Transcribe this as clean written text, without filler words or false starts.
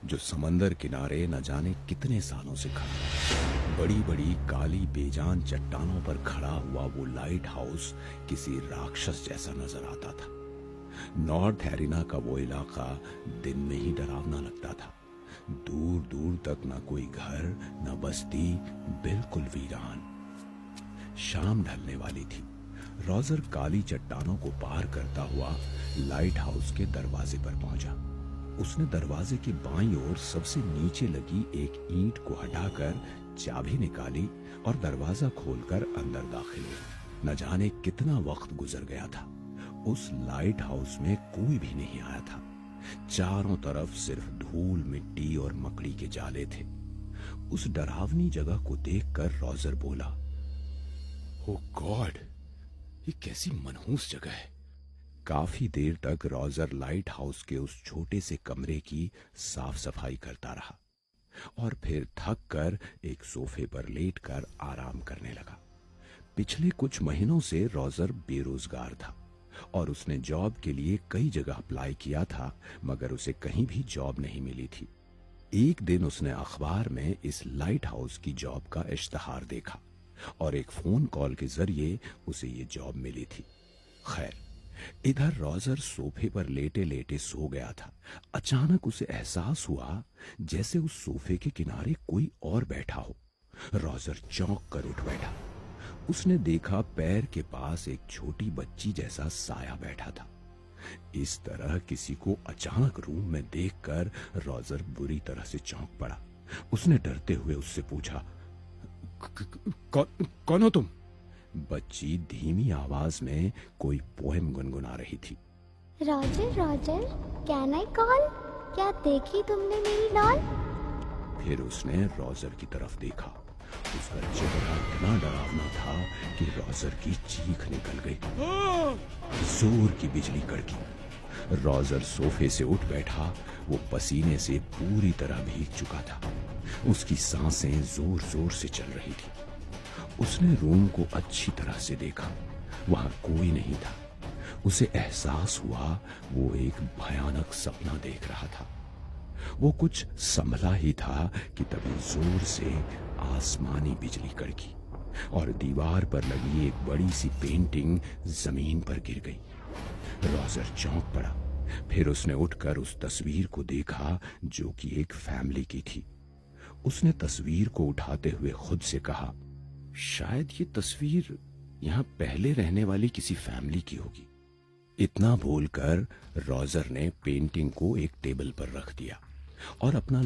जो समंदर किनारे न जाने कितने सालों से खड़ा। बड़ी बड़ी काली बेजान चट्टानों पर खड़ा हुआ वो लाइट हाउस किसी राक्षस जैसा नजर आता था। नॉर्थ हैरिना का वो इलाका दिन में ही डरावना लगता था। दूर दूर तक न कोई घर, न बस्ती, बिल्कुल वीरान। शाम ढलने वाली थी। रोजर काली चट्टानों को पार करता हुआ लाइट हाउस के दरवाजे पर पहुंचा। उसने दरवाजे की बाईं ओर सबसे नीचे लगी एक ईंट को हटाकर चाबी निकाली और दरवाजा खोलकर अंदर दाखिल हुई। न जाने कितना वक्त गुजर गया था। उस लाइट हाउस में कोई भी नहीं आया था। चारों तरफ सिर्फ धूल, मिट्टी और मकड़ी के जाले थे। उस डरावनी जगह को देखकर रोजर बोला, ओ गॉड, ये कैसी मनहूस जगह है। काफी देर तक रोजर लाइट हाउस के उस छोटे से कमरे की साफ सफाई करता रहा और फिर थक कर एक सोफे पर लेटकर आराम करने लगा। पिछले कुछ महीनों से रोजर बेरोजगार था और उसने जॉब के लिए कई जगह अप्लाई किया था, मगर उसे कहीं भी जॉब नहीं मिली थी। एक दिन उसने अखबार में इस लाइट हाउस की जॉब का इश्तिहार देखा और एक फोन कॉल के जरिए उसे ये जॉब मिली थी। खैर, इधर रोजर सोफे पर लेटे लेटे सो गया था। अचानक उसे एहसास हुआ जैसे उस सोफे के किनारे कोई और बैठा हो। रोजर चौंक कर उठ बैठा। उसने देखा पैर के पास एक छोटी बच्ची जैसा साया बैठा था। इस तरह किसी को अचानक रूम में देखकर रोजर बुरी तरह से चौंक पड़ा। उसने डरते हुए उससे पूछा, कौन हो तुम? बच्ची धीमी आवाज में कोई पोएम गुनगुना रही थी। Roger Roger, can I call? क्या देखी तुमने मेरी डॉल? फिर उसने रोजर की तरफ देखा। उसका चेहरा इतना डरावना था कि रोजर की चीख निकल गई। जोर की बिजली कड़की। रोजर सोफे से उठ बैठा। वो पसीने से पूरी तरह भीग चुका था। उसकी सांसें जोर जोर से चल रही थी। उसने रूम को अच्छी तरह से देखा। वहां कोई नहीं था। उसे एहसास हुआ वो एक भयानक सपना देख रहा था। वो कुछ संभला ही था कि तभी जोर से आसमानी बिजली कड़की और दीवार पर लगी एक बड़ी सी पेंटिंग जमीन पर गिर गई। रोजर चौंक पड़ा। फिर उसने उठकर उस तस्वीर को देखा जो कि एक फैमिली की थी। उसने तस्वीर को उठाते हुए खुद से कहा, शायद ये तस्वीर यहां पहले रहने वाली किसी फैमिली की होगी। इतना बोलकर रोजर ने पेंटिंग को एक टेबल पर रख दिया और अपना